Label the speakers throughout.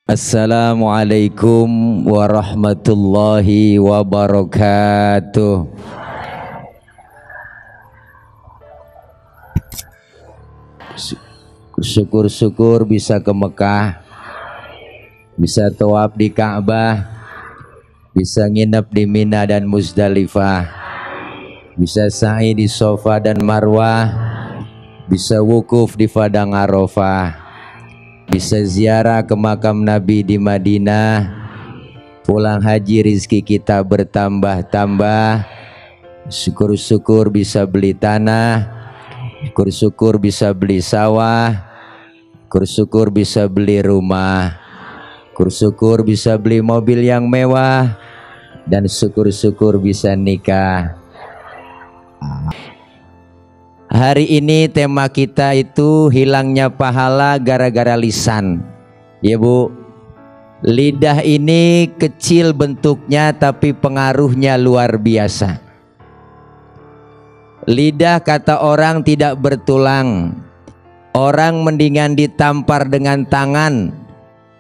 Speaker 1: Assalamualaikum warahmatullahi wabarakatuh. Syukur-syukur bisa ke Mekah, bisa tawaf di Ka'bah, bisa nginep di Mina dan Muzdalifah, bisa sa'i di Safa dan Marwah, bisa wukuf di Padang Arafah, bisa ziarah ke makam Nabi di Madinah, pulang haji rizki kita bertambah-tambah, syukur-syukur bisa beli tanah, syukur-syukur bisa beli sawah, syukur-syukur bisa beli rumah, syukur-syukur bisa beli mobil yang mewah, dan syukur-syukur bisa nikah. Hari ini tema kita itu hilangnya pahala gara-gara lisan. Ya Bu, lidah ini kecil bentuknya tapi pengaruhnya luar biasa. Lidah kata orang tidak bertulang. Orang mendingan ditampar dengan tangan,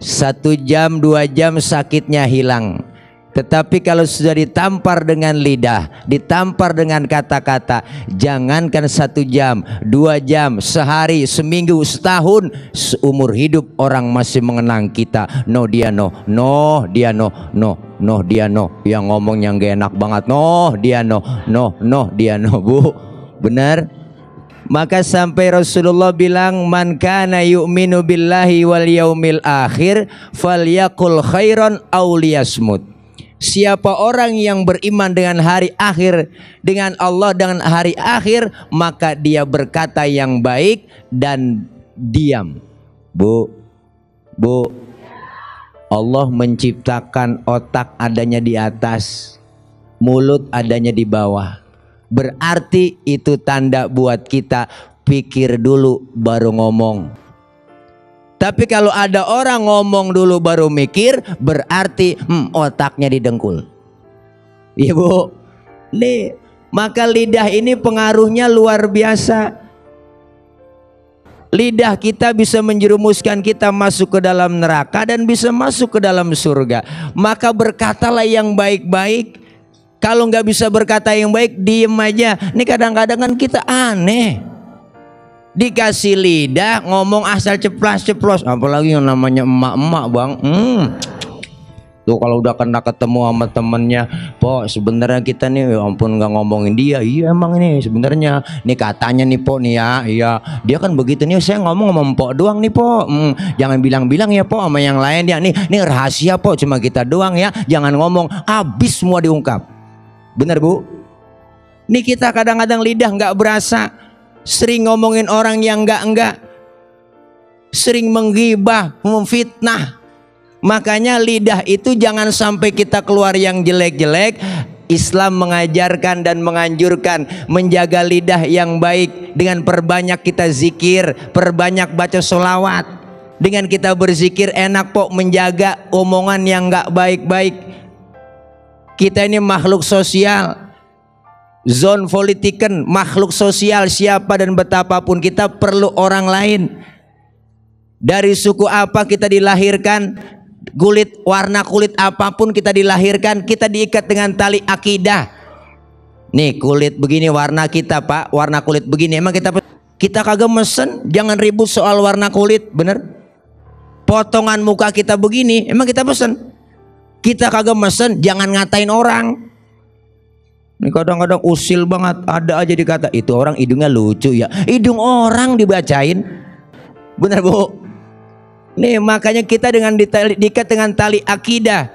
Speaker 1: 1 jam 2 jam sakitnya hilang. Tetapi kalau sudah ditampar dengan lidah, ditampar dengan kata-kata, jangankan 1 jam, 2 jam, sehari, seminggu, setahun, seumur hidup orang masih mengenang kita. No dia no, no dia no, no, no dia no. Yang ngomong yang gak enak banget, no dia no, no, no dia no. Bu, benar? Maka sampai Rasulullah bilang, man kana yu'minu billahi wal yaumil akhir falyaqul khairan aw liyasmut. Siapa orang yang beriman dengan hari akhir, dengan Allah dengan hari akhir, maka dia berkata yang baik dan diam. Bu, Allah menciptakan otak adanya di atas, mulut adanya di bawah. Berarti itu tanda buat kita pikir dulu baru ngomong. Tapi kalau ada orang ngomong dulu baru mikir, berarti otaknya didengkul. Iya Bu. Nih, maka lidah ini pengaruhnya luar biasa. Lidah kita bisa menjerumuskan kita masuk ke dalam neraka dan bisa masuk ke dalam surga. Maka berkatalah yang baik-baik. Kalau nggak bisa berkata yang baik, diem aja. Ini kadang-kadang kan kita aneh. Dikasih lidah ngomong asal ceplas-ceplos, apalagi yang namanya emak-emak Bang. Tuh kalau udah kena ketemu sama temennya, Po sebenarnya kita nih, ya ampun nggak ngomongin dia. Iya emang ini sebenarnya, nih katanya nih Po nih ya, iya dia kan begitu nih, saya ngomong sama Po doang nih Po. Jangan bilang-bilang ya Po sama yang lain ya, nih rahasia Po, cuma kita doang ya, jangan ngomong, habis semua diungkap. Bener Bu? Nih kita kadang-kadang lidah nggak berasa, sering ngomongin orang yang enggak, sering menggibah, memfitnah. Makanya lidah itu jangan sampai kita keluar yang jelek-jelek. Islam mengajarkan dan menganjurkan menjaga lidah yang baik dengan perbanyak kita zikir, perbanyak baca sholawat. Dengan kita berzikir enak Po, menjaga omongan yang enggak baik-baik. Kita ini makhluk sosial, zon politiken, makhluk sosial, siapa dan betapapun kita perlu orang lain. Dari suku apa kita dilahirkan, warna kulit apapun kita dilahirkan, kita diikat dengan tali akidah. Nih kulit begini warna kita Pak, warna kulit begini, emang kita kagak mesen, jangan ribut soal warna kulit, bener? Potongan muka kita begini, emang kita pesen? Kita kagak mesen, jangan ngatain orang. Ini kadang-kadang usil banget, ada aja dikata itu orang hidungnya lucu ya, hidung orang dibacain. Bener Bu? Nih makanya kita dengan diikat dengan tali akidah,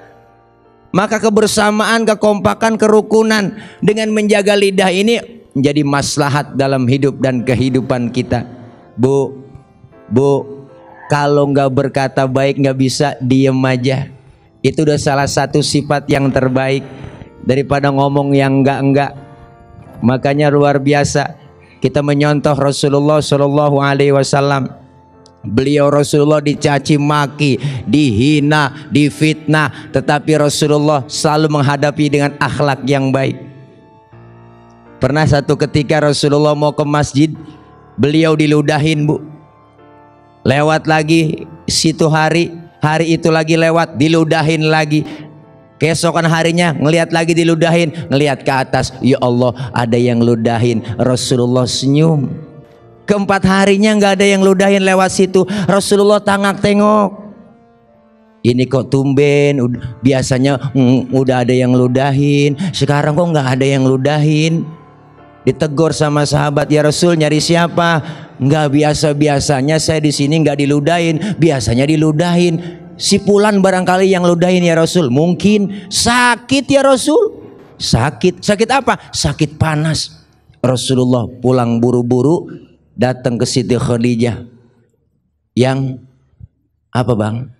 Speaker 1: maka kebersamaan, kekompakan, kerukunan dengan menjaga lidah ini menjadi maslahat dalam hidup dan kehidupan kita. Bu, kalau nggak berkata baik nggak bisa diem aja. Itu udah salah satu sifat yang terbaik daripada ngomong yang enggak. Makanya luar biasa kita menyontoh Rasulullah Shallallahu Alaihi Wasallam. Beliau Rasulullah dicaci maki, dihina, difitnah, tetapi Rasulullah selalu menghadapi dengan akhlak yang baik. Pernah satu ketika Rasulullah mau ke masjid, beliau diludahin Bu. Lewat lagi situ hari, Hari itu lagi lewat, diludahin lagi. Keesokan harinya ngelihat lagi, diludahin, ngelihat ke atas, ya Allah ada yang ludahin, Rasulullah senyum. Keempat harinya nggak ada yang ludahin lewat situ, Rasulullah tengok tengok. Ini kok tumben, biasanya udah ada yang ludahin, sekarang kok nggak ada yang ludahin. Ditegur sama sahabat, ya Rasul nyari siapa? Nggak biasa-biasanya saya di sini nggak diludahin, biasanya diludahin. Si Fulan barangkali yang ludahin ya Rasul. Mungkin sakit ya Rasul. Sakit apa? Sakit panas. Rasulullah pulang buru-buru datang ke Siti Khadijah. Yang apa bang?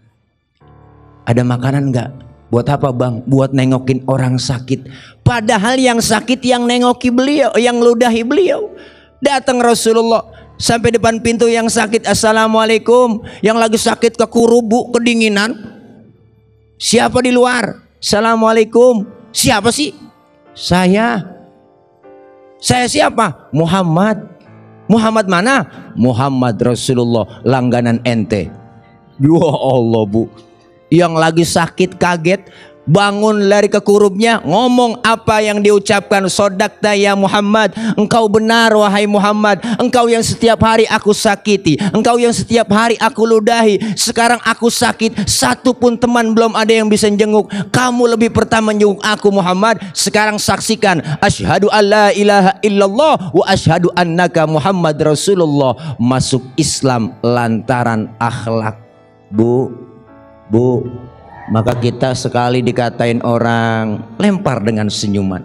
Speaker 1: Ada makanan nggak? Buat apa bang? Buat nengokin orang sakit. Padahal yang sakit yang nengoki beliau, yang ludahi beliau. Datang Rasulullah sampai depan pintu yang sakit, assalamualaikum. Yang lagi sakit kekurubu, kedinginan. Siapa di luar? Assalamualaikum. Siapa sih? Saya siapa? Muhammad. Muhammad mana? Muhammad Rasulullah, langganan ente. Ya Allah bu. Yang lagi sakit kaget, bangun lari ke kurubnya, ngomong apa yang diucapkan, sodakta ya Muhammad, engkau benar wahai Muhammad, engkau yang setiap hari aku sakiti, engkau yang setiap hari aku ludahi, sekarang aku sakit, satu pun teman belum ada yang bisa jenguk, kamu lebih pertama jenguk aku Muhammad. Sekarang saksikan, asyhadu alla ilaha illallah wa asyhadu annaka Muhammad Rasulullah. Masuk Islam lantaran akhlak. Bu, maka kita sekali dikatain orang, lempar dengan senyuman.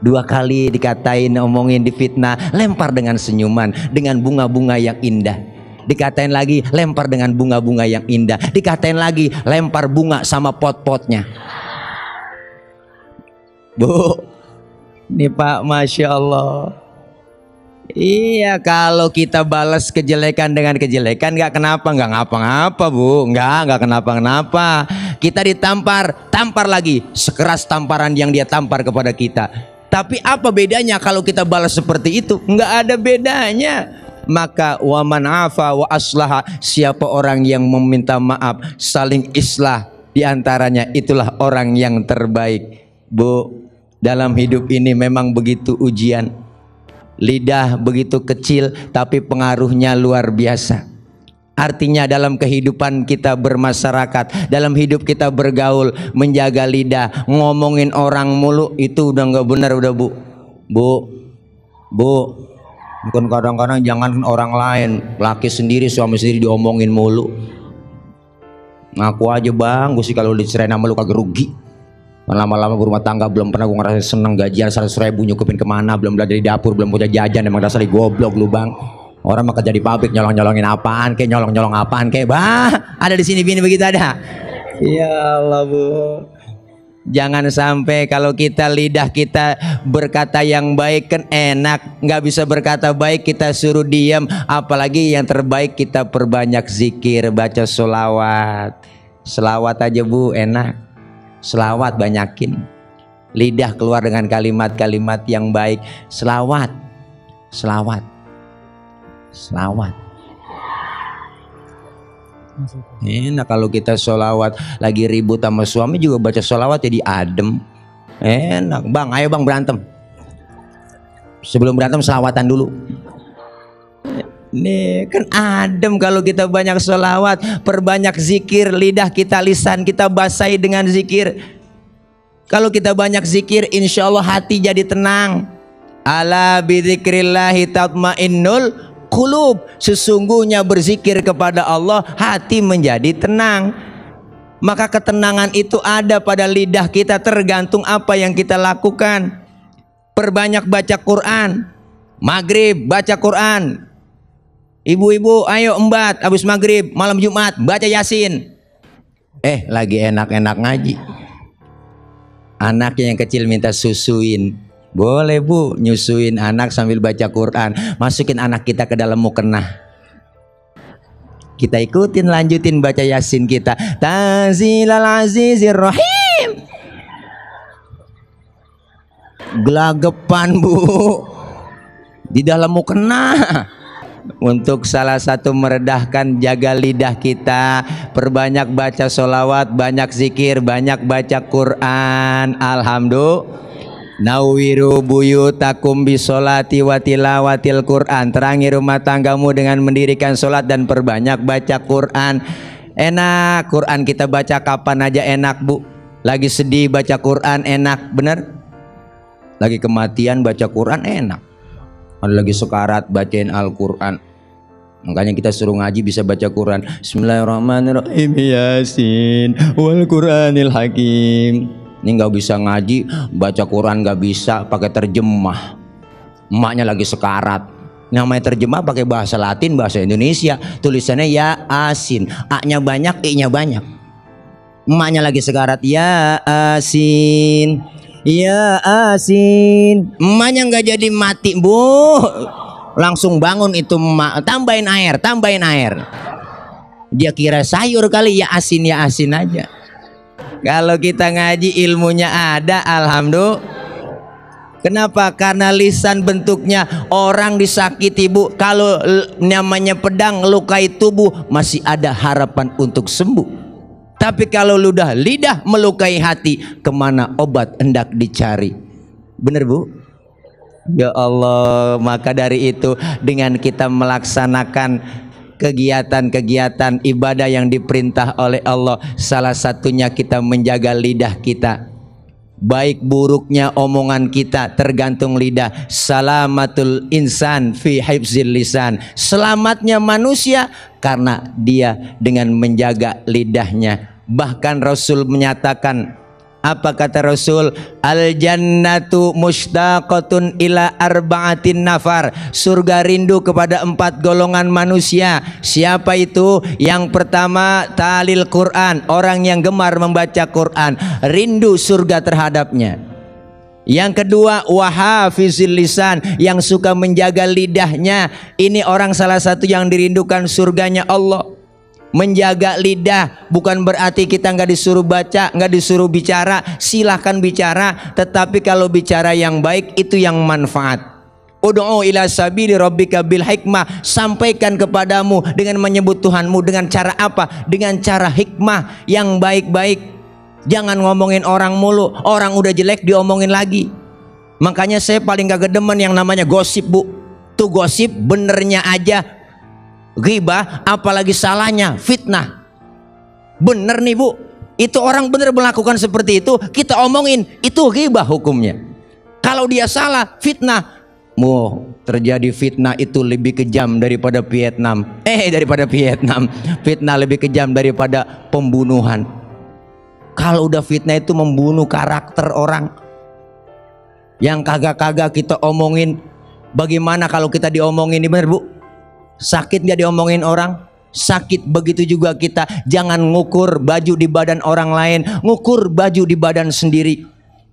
Speaker 1: Dua kali dikatain, omongin, difitnah, lempar dengan senyuman, dengan bunga-bunga yang indah. Dikatain lagi, lempar dengan bunga-bunga yang indah. Dikatain lagi, lempar bunga sama pot-potnya. Bu, ini Pak, Masya Allah. Iya, kalau kita balas kejelekan dengan kejelekan nggak ngapa-ngapa bu, nggak kenapa-kenapa. Kita tampar lagi sekeras tamparan yang dia tampar kepada kita. Tapi apa bedanya kalau kita balas seperti itu? Nggak ada bedanya. Maka waman afa wa aslaha, siapa orang yang meminta maaf, saling islah diantaranya, itulah orang yang terbaik. Bu, dalam hidup ini memang begitu ujian. Lidah begitu kecil tapi pengaruhnya luar biasa. Artinya dalam kehidupan kita bermasyarakat, dalam hidup kita bergaul, menjaga lidah, ngomongin orang mulu itu udah nggak benar udah bu. Bukan kadang-kadang jangan orang lain, laki sendiri, suami sendiri diomongin mulu. Ngaku aja bang, gue sih kalau dicerain sama lu kagak rugi. Lama-lama berumah tangga belum pernah gue ngerasa seneng, gajian 100.000 nyukupin kemana, belum belajar di dapur, belum punya jajan, emang dasar goblok lu bang. Orang mah kerja di pabrik nyolong-nyolongin apaan kayak, nyolong-nyolong apaan kayak, bah ada di sini bini begitu ada. Ya Allah bu, jangan sampai kalau kita lidah kita berkata yang baik kan enak, nggak bisa berkata baik kita suruh diam, apalagi yang terbaik kita perbanyak zikir, baca sholawat. Selawat aja bu enak. Selawat banyakin, lidah keluar dengan kalimat-kalimat yang baik. Selawat. Enak kalau kita sholawat, lagi ribut sama suami juga baca sholawat jadi adem. Enak bang, ayo bang berantem. Sebelum berantem selawatan dulu. Nih kan adem kalau kita banyak sholawat, perbanyak zikir, lidah kita, lisan kita basahi dengan zikir. Kalau kita banyak zikir, insya Allah hati jadi tenang. Ala bidzikrillahi tatmainnul qulub, sesungguhnya berzikir kepada Allah hati menjadi tenang. Maka ketenangan itu ada pada lidah kita, tergantung apa yang kita lakukan. Perbanyak baca Quran, maghrib baca Quran. Ibu-ibu ayo embat habis maghrib, malam Jumat baca Yasin. Lagi enak-enak ngaji, anaknya yang kecil minta susuin. Boleh bu, nyusuin anak sambil baca Quran. Masukin anak kita ke dalam mukena, kita ikutin, lanjutin baca Yasin kita. Tanzilal Azizir Rahim. Gelagapan bu di dalam mukena. Untuk salah satu meredahkan, jaga lidah kita, perbanyak baca sholawat, banyak zikir, banyak baca Quran. Alhamdulillah. Nawiru buyutakum bisolati wa tilawatil Quran. Terangi rumah tanggamu dengan mendirikan sholat dan perbanyak baca Quran. Enak Quran kita baca kapan aja enak, Bu. Lagi sedih baca Quran enak, bener. Lagi kematian baca Quran enak. Ada lagi sekarat bacain Al-Quran. Makanya kita suruh ngaji bisa baca Quran. Bismillahirrahmanirrahim. Yasin wal Quranil Hakim. Ini nggak bisa ngaji, baca Quran nggak bisa, pakai terjemah. Emaknya lagi sekarat. Namanya terjemah pakai bahasa Latin, bahasa Indonesia. Tulisannya ya asin, a-nya banyak, i-nya banyak. Emaknya lagi sekarat, ya asin, ya asin. Emaknya nggak jadi mati, Bu. Langsung bangun itu emak, tambahin air, tambahin air. Dia kira sayur kali, ya asin aja. Kalau kita ngaji ilmunya ada, alhamdulillah. Kenapa? Karena lisan bentuknya orang disakiti, Bu. Kalau namanya pedang lukai tubuh masih ada harapan untuk sembuh. Tapi kalau lidah melukai hati, kemana obat hendak dicari? Bener, Bu? Ya Allah, maka dari itu dengan kita melaksanakan kegiatan-kegiatan ibadah yang diperintah oleh Allah, salah satunya kita menjaga lidah kita. Baik buruknya omongan kita tergantung lidah. Salamatul insan fi hifzil lisan. Selamatnya manusia karena dia dengan menjaga lidahnya. Bahkan Rasul menyatakan, apa kata Rasul? Al jannatu mushtaqatun ila arba'atin nafar. Surga rindu kepada 4 golongan manusia. Siapa itu? Yang pertama talil Quran, orang yang gemar membaca Quran, rindu surga terhadapnya. Yang kedua wahafizil lisan, yang suka menjaga lidahnya. Ini orang salah satu yang dirindukan surganya Allah. Menjaga lidah bukan berarti kita nggak disuruh baca, nggak disuruh bicara. Silahkan bicara, tetapi kalau bicara yang baik itu yang manfaat. Ud'u ila sabili rabbika bil hikmah. Sampaikan kepadamu dengan menyebut Tuhanmu dengan cara apa? Dengan cara hikmah yang baik-baik. Jangan ngomongin orang mulu. Orang udah jelek diomongin lagi. Makanya saya paling gak gedemen yang namanya gosip, Bu. Tuh gosip benernya aja ghibah, apalagi salahnya fitnah. Bener nih, Bu, itu orang bener melakukan seperti itu, kita omongin, itu ghibah hukumnya. Kalau dia salah, fitnah, terjadi fitnah itu lebih kejam daripada Vietnam. Fitnah lebih kejam daripada pembunuhan. Kalau udah fitnah itu membunuh karakter orang. Yang kagak-kagak kita omongin. Bagaimana kalau kita diomongin, ini bener, Bu? Sakit gak diomongin orang? Sakit. Begitu juga kita. Jangan ngukur baju di badan orang lain, ngukur baju di badan sendiri.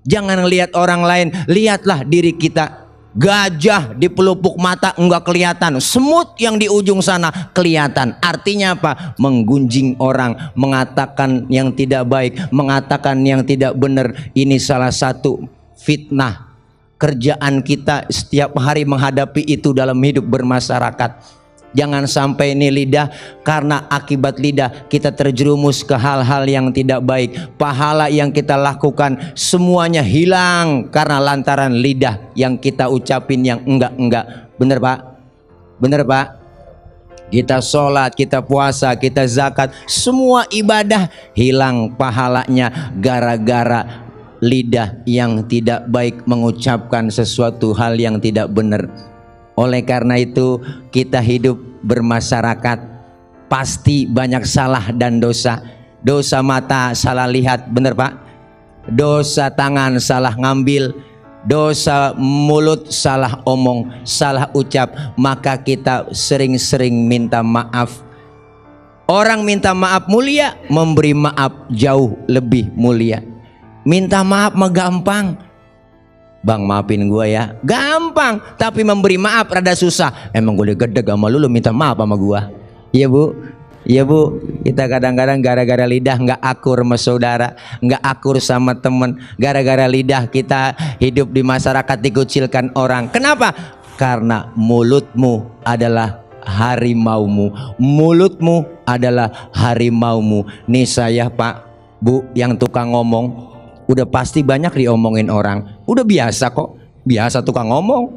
Speaker 1: Jangan lihat orang lain, lihatlah diri kita. Gajah di pelupuk mata enggak kelihatan, semut yang di ujung sana kelihatan. Artinya apa? Menggunjing orang, mengatakan yang tidak baik, mengatakan yang tidak benar. Ini salah satu fitnah. Kerjaan kita setiap hari menghadapi itu dalam hidup bermasyarakat. Jangan sampai ini lidah, karena akibat lidah kita terjerumus ke hal-hal yang tidak baik. Pahala yang kita lakukan semuanya hilang karena lantaran lidah yang kita ucapin yang enggak. Bener, Pak? Bener, Pak? Kita sholat, kita puasa, kita zakat, semua ibadah hilang pahalanya gara-gara lidah yang tidak baik mengucapkan sesuatu hal yang tidak benar. Oleh karena itu kita hidup bermasyarakat pasti banyak salah dan dosa. Dosa mata salah lihat, bener, Pak? Dosa tangan salah ngambil, dosa mulut salah omong, salah ucap. Maka kita sering-sering minta maaf. Orang minta maaf mulia, memberi maaf jauh lebih mulia. Minta maaf mah gampang. Bang, maafin gua ya, gampang. Tapi memberi maaf rada susah. Emang gue gede sama lu minta maaf sama gua. Iya, Bu. Iya, Bu. Kita kadang-kadang gara-gara lidah nggak akur sama saudara, nggak akur sama temen. Gara-gara lidah kita hidup di masyarakat dikucilkan orang. Kenapa? Karena mulutmu adalah harimaumu, mulutmu adalah harimaumu. Nih saya Pak Bu yang tukang ngomong, udah pasti banyak diomongin orang, udah biasa kok, biasa tukang ngomong,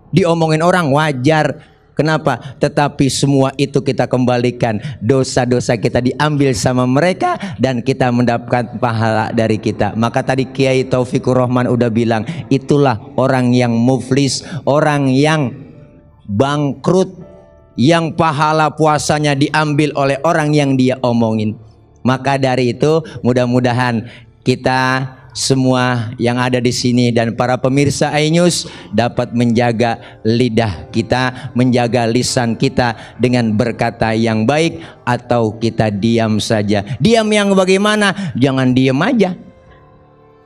Speaker 1: diomongin orang wajar. Kenapa? Tetapi semua itu kita kembalikan, dosa-dosa kita diambil sama mereka dan kita mendapatkan pahala dari kita. Maka tadi Kiai Taufikur Rahman udah bilang, itulah orang yang muflis, orang yang bangkrut, yang pahala puasanya diambil oleh orang yang dia omongin. Maka dari itu mudah-mudahan kita semua yang ada di sini dan para pemirsa iNews dapat menjaga lidah kita, menjaga lisan kita dengan berkata yang baik, atau kita diam saja. Diam yang bagaimana? Jangan diam aja,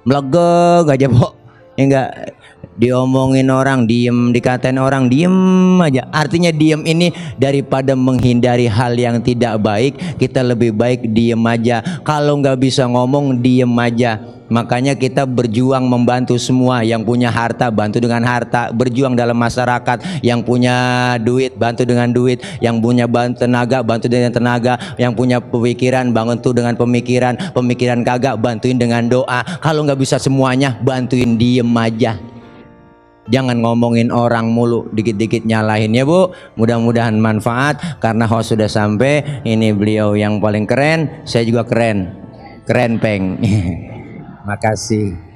Speaker 1: melegeg aja Pok. Enggak, diomongin orang diem, dikatain orang diem aja. Artinya diem ini daripada menghindari hal yang tidak baik, kita lebih baik diem aja. Kalau nggak bisa ngomong, diem aja. Makanya kita berjuang membantu semua. Yang punya harta bantu dengan harta, berjuang dalam masyarakat. Yang punya duit bantu dengan duit, yang punya tenaga bantu dengan tenaga, yang punya pemikiran bantu dengan pemikiran, pemikiran kagak bantuin dengan doa. Kalau nggak bisa semuanya, bantuin diem aja. Jangan ngomongin orang mulu, dikit-dikit nyalahin ya Bu. Mudah-mudahan manfaat, karena host sudah sampai. Ini beliau yang paling keren, saya juga keren, keren peng. Makasih.